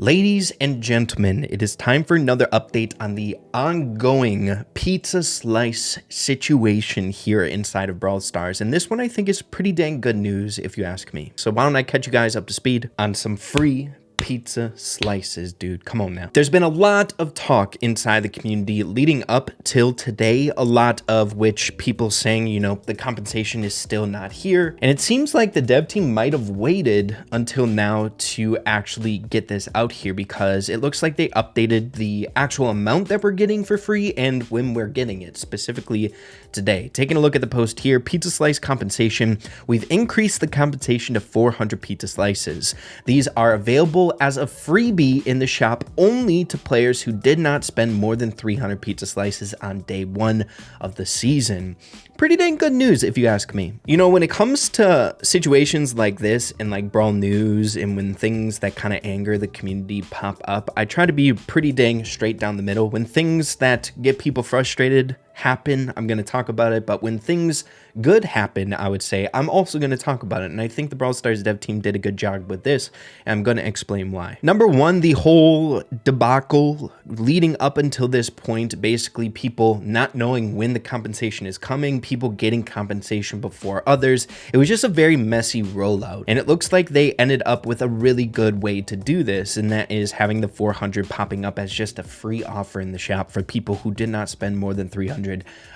Ladies and gentlemen, it is time for another update on the ongoing pizza slice situation here inside of Brawl Stars. And this one I think is pretty dang good news if you ask me. So why don't I catch you guys up to speed on some free pizza slices, dude. Come on now. There's been a lot of talk inside the community leading up till today, a lot of which people saying, you know, the compensation is still not here. And it seems like the dev team might have waited until now to actually get this out here because it looks like they updated the actual amount that we're getting for free and when we're getting it, specifically today. Taking a look at the post here, pizza slice compensation. We've increased the compensation to 400 pizza slices. These are available as a freebie in the shop only to players who did not spend more than 300 pizza slices on day one of the season. Pretty dang good news if you ask me. You know, when it comes to situations like this and like Brawl news and when things that kind of anger the community pop up, I try to be pretty dang straight down the middle. When things that get people frustrated happen, I'm going to talk about it, but when things good happen, I would say I'm also going to talk about it. And I think the Brawl Stars dev team did a good job with this, and I'm going to explain why. Number one, the whole debacle leading up until this point, basically people not knowing when the compensation is coming, people getting compensation before others. It was just a very messy rollout, and it looks like they ended up with a really good way to do this, and that is having the 400 popping up as just a free offer in the shop for people who did not spend more than 300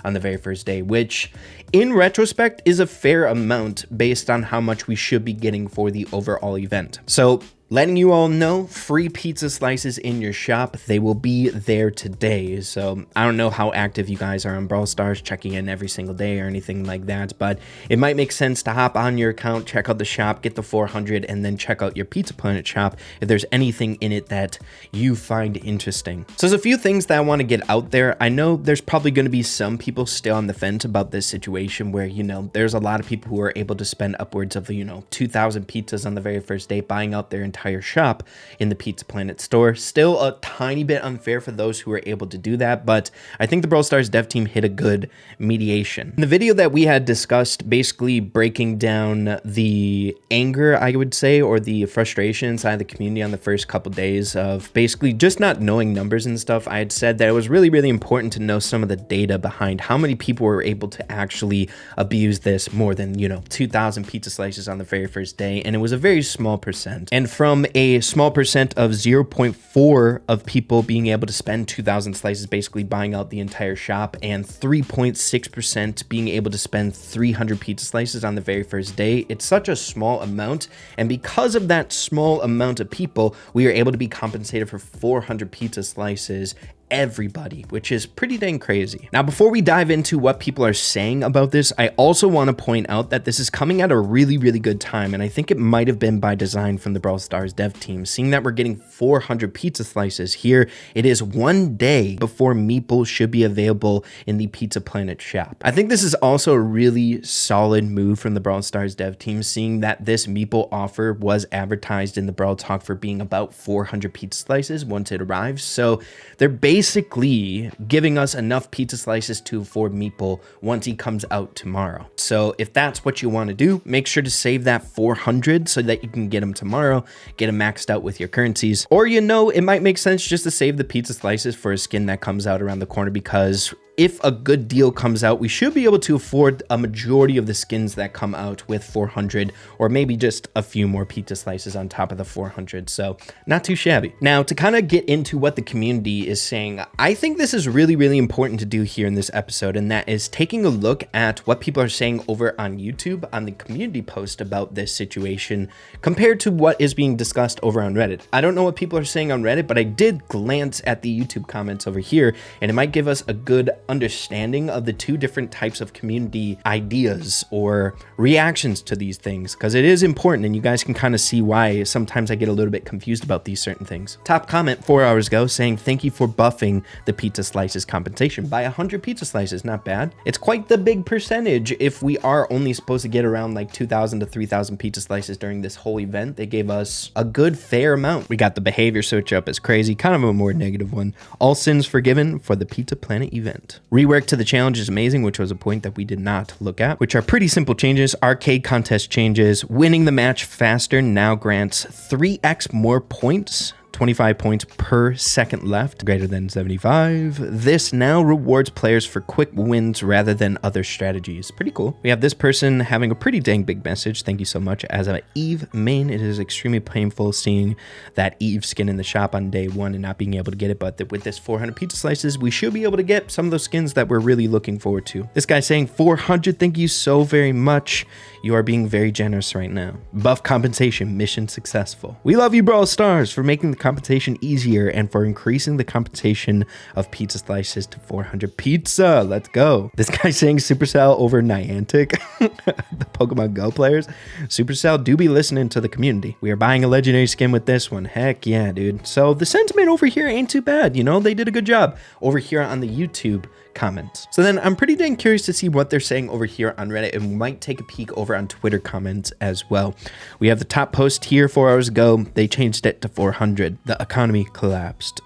on the very first day, which in retrospect is a fair amount based on how much we should be getting for the overall event. So letting you all know, free pizza slices in your shop. They will be there today. So I don't know how active you guys are on Brawl Stars, checking in every single day or anything like that, but it might make sense to hop on your account, check out the shop, get the 400, and then check out your Pizza Planet shop if there's anything in it that you find interesting. So there's a few things that I want to get out there. I know there's probably going to be some people still on the fence about this situation where, you know, there's a lot of people who are able to spend upwards of, 2,000 pizzas on the very first day, buying out their entire shop in the Pizza Planet store. Still a tiny bit unfair for those who are able to do that, but I think the Brawl Stars dev team hit a good mediation. In the video that we had discussed, basically breaking down the anger, I would say, or the frustration inside the community on the first couple days of basically just not knowing numbers and stuff, I had said that it was really, really important to know some of the data behind how many people were able to actually abuse this more than, 2,000 pizza slices on the very first day, and it was a very small percent. And from a small percent of 0.4 of people being able to spend 2,000 slices basically buying out the entire shop, and 3.6% being able to spend 300 pizza slices on the very first day, it's such a small amount, and because of that small amount of people, we are able to be compensated for 400 pizza slices everybody, which is pretty dang crazy. Now, before we dive into what people are saying about this, I also want to point out that this is coming at a really, really good time, and I think it might have been by design from the Brawl Stars dev team, seeing that we're getting 400 pizza slices here. It is one day before meeples should be available in the Pizza Planet shop. I think this is also a really solid move from the Brawl Stars dev team, seeing that this meeple offer was advertised in the Brawl Talk for being about 400 pizza slices once it arrives. So they're basically giving us enough pizza slices to afford meeple once he comes out tomorrow. So if that's what you want to do, make sure to save that 400 so that you can get them tomorrow, get them maxed out with your currencies. Or, it might make sense just to save the pizza slices for a skin that comes out around the corner, because if a good deal comes out, we should be able to afford a majority of the skins that come out with 400, or maybe just a few more pizza slices on top of the 400. So not too shabby. Now, to kind of get into what the community is saying, I think this is really, really important to do here in this episode, and that is taking a look at what people are saying over on YouTube on the community post about this situation compared to what is being discussed over on Reddit. I don't know what people are saying on Reddit, but I did glance at the YouTube comments over here, and it might give us a good understanding of the two different types of community ideas or reactions to these things, because it is important, and you guys can kind of see why sometimes I get a little bit confused about these certain things. Top comment 4 hours ago saying, thank you for buffing the pizza slices compensation by 100 pizza slices. Not bad. It's quite the big percentage if we are only supposed to get around like 2,000 to 3,000 pizza slices during this whole event. They gave us a good fair amount. We got the behavior switch up as crazy, kind of a more negative one. All sins forgiven for the Pizza Planet event. Rework to the challenge is amazing, which was a point that we did not look at, which are pretty simple changes. Arcade contest changes. Winning the match faster now grants 3x more points 25 points per second left, greater than 75. This now rewards players for quick wins rather than other strategies. Pretty cool. We have this person having a pretty dang big message. Thank you so much. As an Eve main, it is extremely painful seeing that Eve skin in the shop on day one and not being able to get it, but with this 400 pizza slices, we should be able to get some of those skins that we're really looking forward to. This guy saying 400, thank you so very much. You are being very generous right now. Buff compensation, mission successful. We love you, Brawl Stars, for making the compensation easier and for increasing the compensation of pizza slices to 400 pizza. Let's go. This guy saying Supercell over Niantic, the Pokemon Go players. Supercell do be listening to the community. We are buying a legendary skin with this one. Heck yeah, dude. So the sentiment over here ain't too bad. You know, they did a good job over here on the YouTube comments. So then I'm pretty dang curious to see what they're saying over here on Reddit, and we might take a peek over on Twitter comments as well. We have the top post here 4 hours ago. They changed it to 400. The economy collapsed.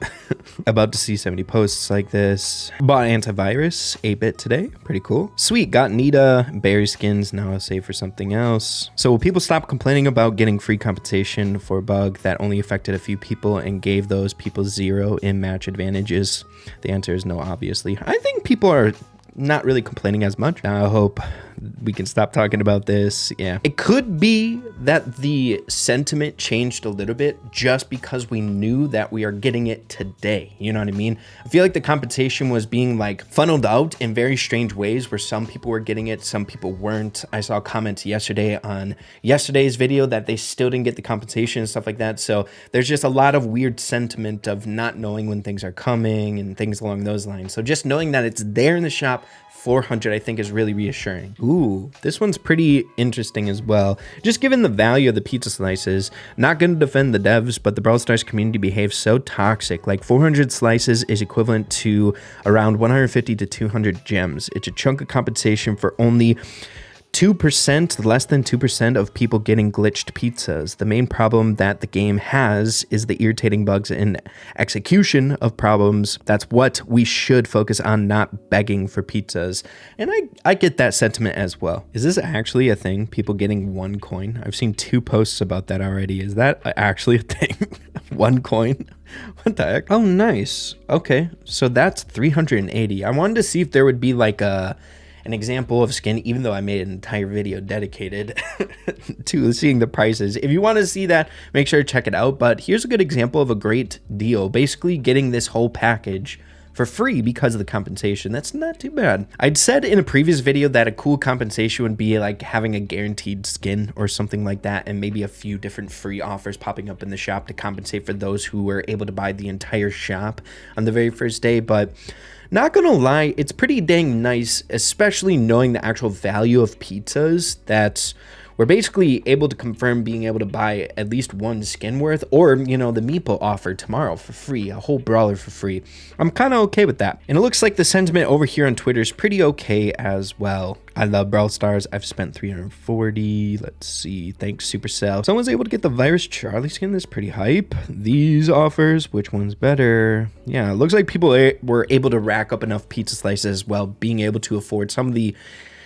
About to see 70 posts like this. Bought antivirus 8-bit today. Pretty cool. Sweet. Got Nita berry skins. Now I'll save for something else. So will people stop complaining about getting free compensation for a bug that only affected a few people and gave those people 0 in-match advantages? The answer is no, obviously. I think people are not really complaining as much. I hope we can stop talking about this. Yeah, it could be that the sentiment changed a little bit just because we knew that we are getting it today. You know what I mean? I feel like the compensation was being like funneled out in very strange ways where some people were getting it, some people weren't. I saw comments yesterday on yesterday's video that they still didn't get the compensation and stuff like that. So there's just a lot of weird sentiment of not knowing when things are coming and things along those lines. So just knowing that it's there in the shop, 400, I think, is really reassuring. Ooh, this one's pretty interesting as well. Just given the value of the pizza slices, not going to defend the devs, but the Brawl Stars community behaves so toxic. Like 400 slices is equivalent to around 150 to 200 gems. It's a chunk of compensation for only 2%, less than 2% of people getting glitched pizzas. The main problem that the game has is the irritating bugs in execution of problems. That's what we should focus on, not begging for pizzas. And I get that sentiment as well. Is this actually a thing? People getting 1 coin? I've seen 2 posts about that already. Is that actually a thing? 1 coin? What the heck? Oh, nice. Okay, so that's 380. I wanted to see if there would be like an example of skin, even though I made an entire video dedicated to seeing the prices. If you want to see that, make sure to check it out. But here's a good example of a great deal. Basically getting this whole package for free because of the compensation. That's not too bad. I'd said in a previous video that a cool compensation would be like having a guaranteed skin or something like that, and maybe a few different free offers popping up in the shop to compensate for those who were able to buy the entire shop on the very first day. But not gonna lie, it's pretty dang nice, especially knowing the actual value of pizzas, that we're basically able to confirm being able to buy at least 1 skin worth, or, you know, the meeple offer tomorrow for free, a whole brawler for free. I'm kind of okay with that. And it looks like the sentiment over here on Twitter is pretty okay as well. I love Brawl Stars. I've spent 340. Let's see. Thanks, Supercell. Someone's able to get the Virus Charlie skin. That's pretty hype. These offers, which one's better? Yeah, it looks like people were able to rack up enough pizza slices while being able to afford some of the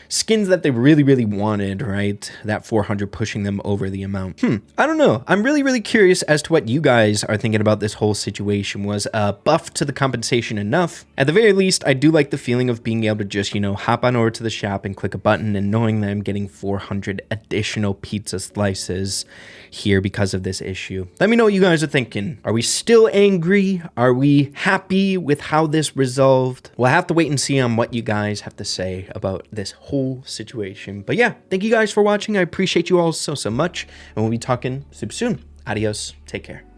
skins that they really wanted, right? That 400 pushing them over the amount. I don't know. I'm really curious as to what you guys are thinking about this whole situation. Was a buff to the compensation enough? At the very least, I do like the feeling of being able to just, you know, hop on over to the shop and click a button and knowing that I'm getting 400 additional pizza slices here because of this issue. Let me know what you guys are thinking. Are we still angry? Are we happy with how this resolved? We'll have to wait and see on what you guys have to say about this whole situation. But yeah, thank you guys for watching. I appreciate you all so much, and we'll be talking super soon. Adios. Take care.